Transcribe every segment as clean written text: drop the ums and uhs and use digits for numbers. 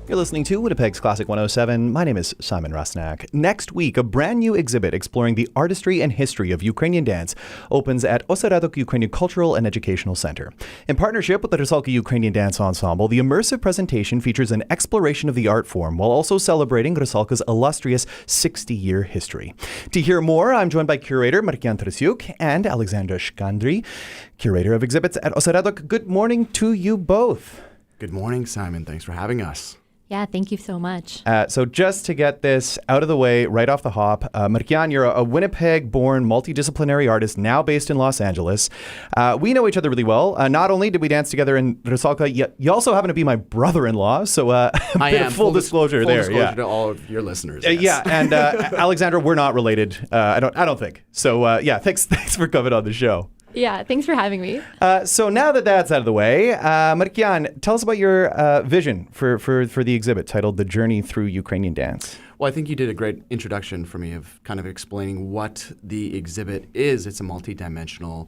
You're listening to Winnipeg's Classic 107. My name is Simon Rusnak. Next week, a brand new exhibit exploring the artistry and history of Ukrainian dance opens at Oseredok Ukrainian Cultural and Educational Center. In partnership with the Rusalka Ukrainian Dance Ensemble, the immersive presentation features an exploration of the art form while also celebrating Rusalka's illustrious 60-year history. To hear more, I'm joined by Curator Markian Tarasiuk and Alexandra Shkandrij, Curator of Exhibits at Oseredok. Good morning to you both. Good morning, Simon. Thanks for having us. Yeah, thank you so much. So just to get this out of the way right off the hop, Markian, you're a Winnipeg-born multidisciplinary artist now based in Los Angeles. We know each other really well. Not only did we dance together in Rusalka, you also happen to be my brother-in-law. So full disclosure there. Full disclosure to all of your listeners. Yes. Yeah, and Alexandra, we're not related. I don't think. So thanks for coming on the show. Yeah, thanks for having me. So now that that's out of the way, Markian, tell us about your vision for the exhibit titled The Journey Through Ukrainian Dance. Well, I think you did a great introduction for me of kind of explaining what the exhibit is. It's a multi-dimensional,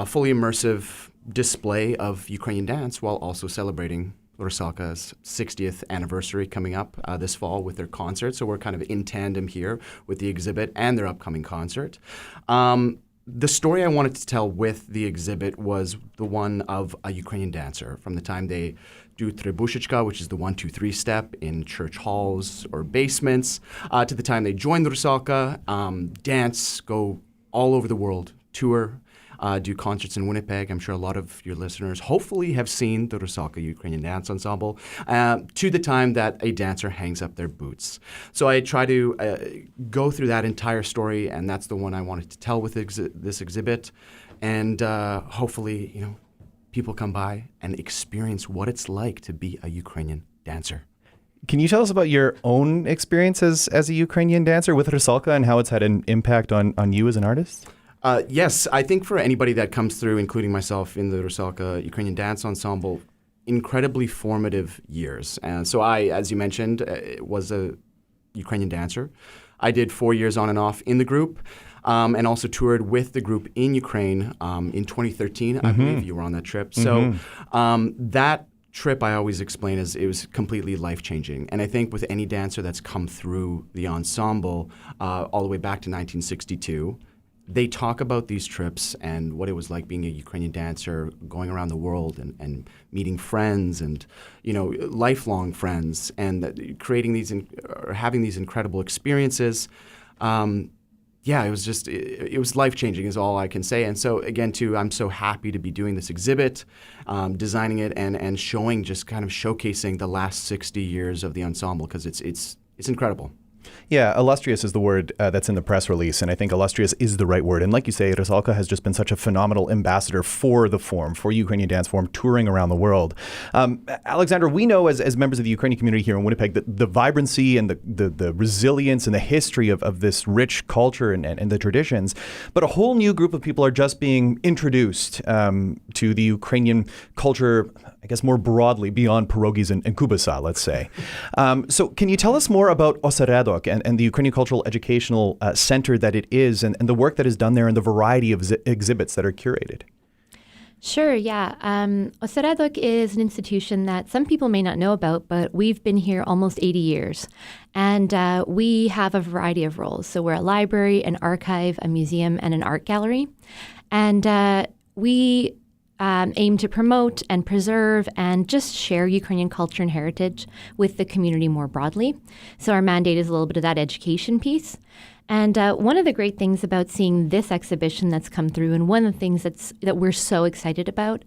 fully immersive display of Ukrainian dance while also celebrating Rusalka's 60th anniversary coming up this fall with their concert. So we're kind of in tandem here with the exhibit and their upcoming concert. The story I wanted to tell with the exhibit was the one of a Ukrainian dancer from the time they do trebushechka, which is the 1-2-3 step in church halls or basements, to the time they join the Rusalka, dance, go all over the world, tour, do concerts in Winnipeg. I'm sure a lot of your listeners hopefully have seen the Rusalka Ukrainian Dance Ensemble, to the time that a dancer hangs up their boots. So I try to go through that entire story, and that's the one I wanted to tell with this exhibit. And hopefully, people come by and experience what it's like to be a Ukrainian dancer. Can you tell us about your own experience as a Ukrainian dancer with Rusalka and how it's had an impact on you as an artist? Yes, I think for anybody that comes through, including myself in the Rusalka Ukrainian Dance Ensemble, incredibly formative years. And so I, as you mentioned, was a Ukrainian dancer. I did 4 years on and off in the group, and also toured with the group in Ukraine in 2013. I believe you were on that trip. So that trip I always explain as it was completely life-changing. And I think with any dancer that's come through the ensemble all the way back to 1962, they talk about these trips and what it was like being a Ukrainian dancer, going around the world and meeting friends and, lifelong friends, and creating these or having these incredible experiences. It was life-changing is all I can say. And so again, too, I'm so happy to be doing this exhibit, designing it and showing, just kind of showcasing the last 60 years of the ensemble, because it's incredible. Yeah, illustrious is the word that's in the press release, and I think illustrious is the right word. And like you say, Rusalka has just been such a phenomenal ambassador for the form, for Ukrainian dance form, touring around the world. Alexandra, we know as members of the Ukrainian community here in Winnipeg that the vibrancy and the resilience and the history of this rich culture and the traditions, but a whole new group of people are just being introduced to the Ukrainian culture, I guess more broadly, beyond pierogies and kubasa, let's say. So can you tell us more about Oseredok and the Ukrainian Cultural Educational Center that it is, and the work that is done there and the variety of exhibits that are curated? Sure, yeah. Oseredok is an institution that some people may not know about, but we've been here almost 80 years. And we have a variety of roles. So we're a library, an archive, a museum, and an art gallery. And we aim to promote and preserve and just share Ukrainian culture and heritage with the community more broadly. So our mandate is a little bit of that education piece. And one of the great things about seeing this exhibition that's come through, and one of the things that we're so excited about,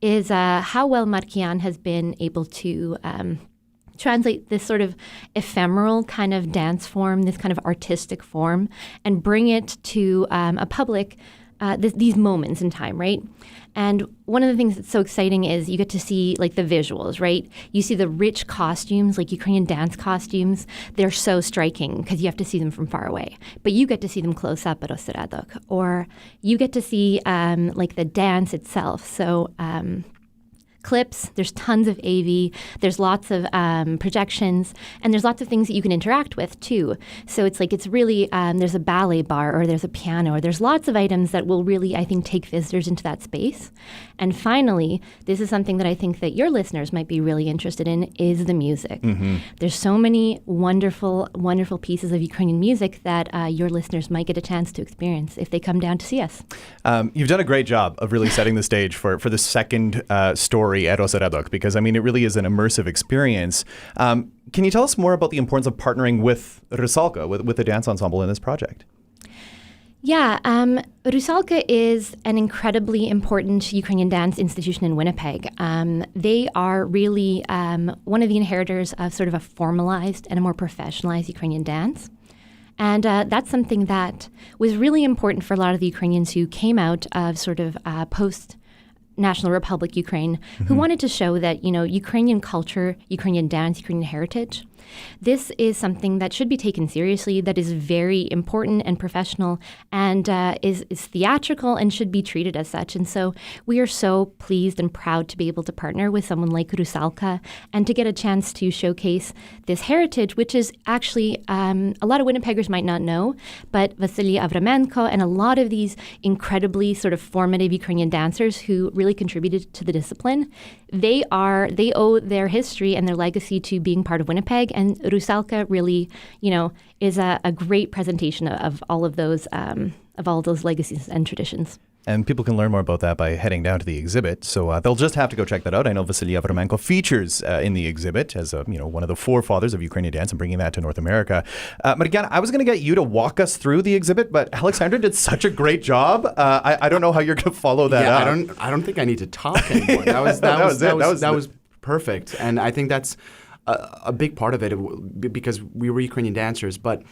is how well Markian has been able to translate this sort of ephemeral kind of dance form, this kind of artistic form, and bring it to a public these moments in time, right? And one of the things that's so exciting is you get to see like the visuals, right? You see the rich costumes, like Ukrainian dance costumes. They're so striking because you have to see them from far away. But you get to see them close up at Oseredok. Or you get to see like the dance itself. So clips, there's tons of AV, there's lots of projections, and there's lots of things that you can interact with too. So it's really, there's a ballet bar, or there's a piano, or there's lots of items that will really, I think, take visitors into that space. And finally, this is something that I think that your listeners might be really interested in, is the music. There's so many wonderful, wonderful pieces of Ukrainian music that your listeners might get a chance to experience if they come down to see us. You've done a great job of really setting the stage for the second story at Oseredok, because, I mean, it really is an immersive experience. Can you tell us more about the importance of partnering with Rusalka, with the dance ensemble in this project? Yeah, Rusalka is an incredibly important Ukrainian dance institution in Winnipeg. They are really one of the inheritors of sort of a formalized and a more professionalized Ukrainian dance. And that's something that was really important for a lot of the Ukrainians who came out of sort of post-National Republic Ukraine, who wanted to show that, Ukrainian culture, Ukrainian dance, Ukrainian heritage, this is something that should be taken seriously, that is very important and professional, and is theatrical and should be treated as such. And so we are so pleased and proud to be able to partner with someone like Rusalka and to get a chance to showcase this heritage, which is actually, a lot of Winnipeggers might not know, but Vasily Avramenko and a lot of these incredibly sort of formative Ukrainian dancers who really contributed to the discipline, they owe their history and their legacy to being part of Winnipeg. And Rusalka really, is a great presentation of all of those legacies and traditions. And people can learn more about that by heading down to the exhibit. So they'll just have to go check that out. I know Vasily Avramenko features in the exhibit as one of the forefathers of Ukrainian dance and bringing that to North America. But again, I was going to get you to walk us through the exhibit, but Alexandra did such a great job. I don't know how you're going to follow that up. I don't think I need to talk anymore. That was perfect, and I think that's a big part of it because we were Ukrainian dancers, but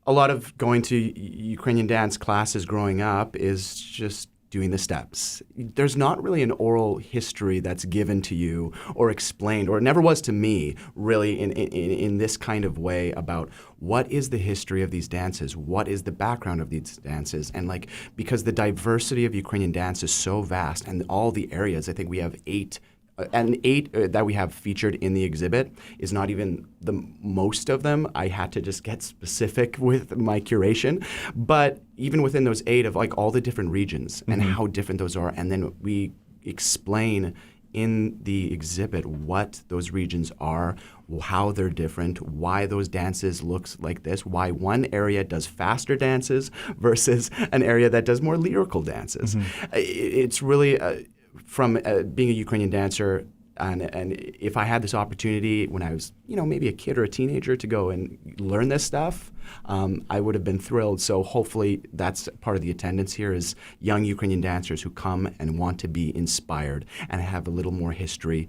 a lot of going to Ukrainian dance classes growing up is just doing the steps. There's not really an oral history that's given to you or explained, or it never was to me, really, in this kind of way about what is the history of these dances, what is the background of these dances, and because the diversity of Ukrainian dance is so vast, and all the areas, I think we have eight that we have featured in the exhibit is not even the most of them. I had to just get specific with my curation. But even within those 8 of all the different regions and how different those are, and then we explain in the exhibit what those regions are, how they're different, why those dances looks like this, why one area does faster dances versus an area that does more lyrical dances. It's really... from being a Ukrainian dancer, and if I had this opportunity when I was, maybe a kid or a teenager to go and learn this stuff, I would have been thrilled. So hopefully that's part of the attendance here is young Ukrainian dancers who come and want to be inspired and have a little more history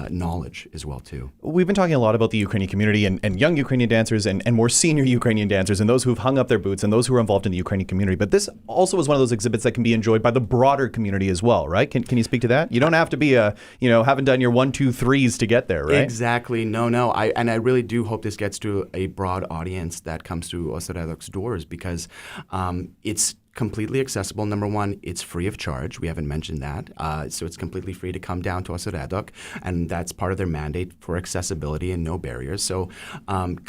knowledge as well too. We've been talking a lot about the Ukrainian community and young Ukrainian dancers and more senior Ukrainian dancers and those who've hung up their boots and those who are involved in the Ukrainian community. But this also is one of those exhibits that can be enjoyed by the broader community as well, right? Can you speak to that? You don't have to be haven't done your 1, 2, 3s to get there, right? Exactly. No. I really do hope this gets to a broad audience that comes through Oseredok's doors because it's completely accessible. Number one, it's free of charge. We haven't mentioned that. So it's completely free to come down to Oseredok, and that's part of their mandate for accessibility and no barriers. So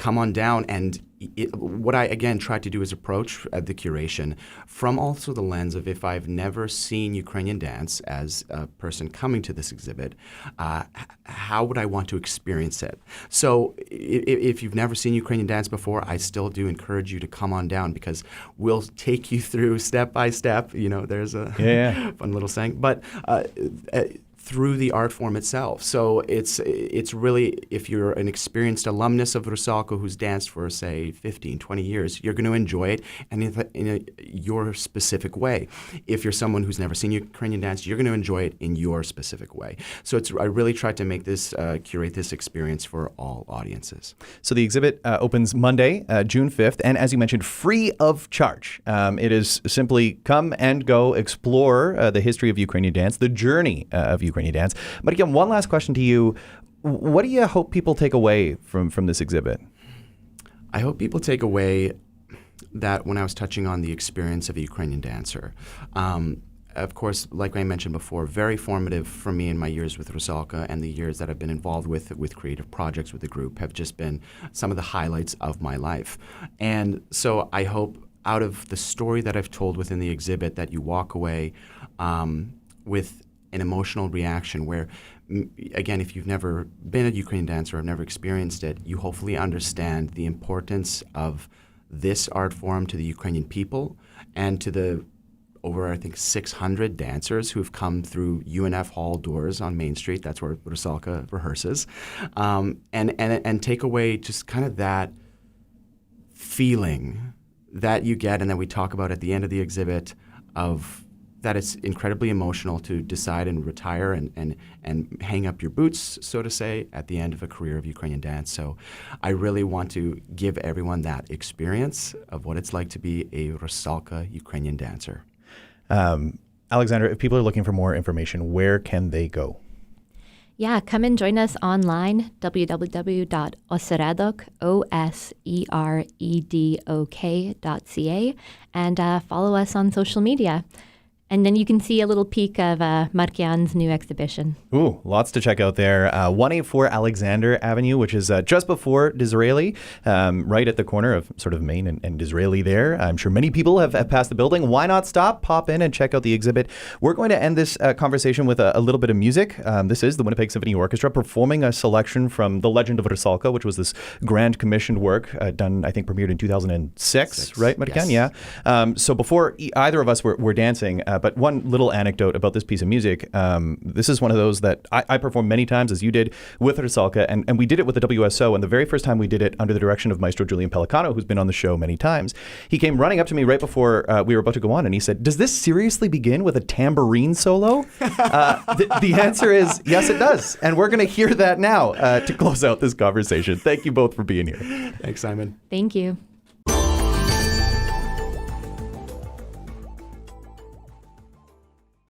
come on down. And what I, again, try to do is approach the curation from also the lens of if I've never seen Ukrainian dance as a person coming to this exhibit, how would I want to experience it? So if you've never seen Ukrainian dance before, I still do encourage you to come on down because we'll take you through step by step. There's a fun little saying. But through the art form itself. So it's really, if you're an experienced alumnus of Rusalka who's danced for, say, 15, 20 years, you're going to enjoy it and in your specific way. If you're someone who's never seen Ukrainian dance, you're going to enjoy it in your specific way. So I really tried to make this, curate this experience for all audiences. So the exhibit opens Monday, June 5th, and as you mentioned, free of charge. It is simply come and go, explore the history of Ukrainian dance, the journey of Ukrainian dance. But again, one last question to you. What do you hope people take away from this exhibit? I hope people take away that when I was touching on the experience of a Ukrainian dancer, of course, like I mentioned before, very formative for me in my years with Rusalka, and the years that I've been involved with creative projects with the group have just been some of the highlights of my life. And so I hope out of the story that I've told within the exhibit that you walk away with an emotional reaction where, again, if you've never been a Ukrainian dancer or have never experienced it, you hopefully understand the importance of this art form to the Ukrainian people and to the over, I think, 600 dancers who've come through UNF Hall doors on Main Street. That's where Rusalka rehearses. And take away just kind of that feeling that you get and that we talk about at the end of the exhibit of that it's incredibly emotional to decide and retire and hang up your boots, so to say, at the end of a career of Ukrainian dance. So I really want to give everyone that experience of what it's like to be a Rusalka Ukrainian dancer. Alexandra, if people are looking for more information, where can they go? Yeah, come and join us online, www.oseredok, OSEREDOK.ca, and follow us on social media. And then you can see a little peek of Markian's new exhibition. Ooh, lots to check out there. 184 Alexandra Avenue, which is just before Disraeli, right at the corner of sort of Main and Disraeli there. I'm sure many people have passed the building. Why not stop, pop in and check out the exhibit? We're going to end this conversation with a little bit of music. This is the Winnipeg Symphony Orchestra performing a selection from The Legend of Rusalka, which was this grand commissioned work done, I think, premiered in 2006, right, Markian? Yes. Yeah. So before either of us were dancing, but one little anecdote about this piece of music. This is one of those that I performed many times, as you did, with Rusalka, and we did it with the WSO. And the very first time we did it under the direction of Maestro Julian Pellicano, who's been on the show many times, he came running up to me right before we were about to go on, and he said, "Does this seriously begin with a tambourine solo?" The answer is yes, it does. And we're going to hear that now to close out this conversation. Thank you both for being here. Thanks, Simon. Thank you.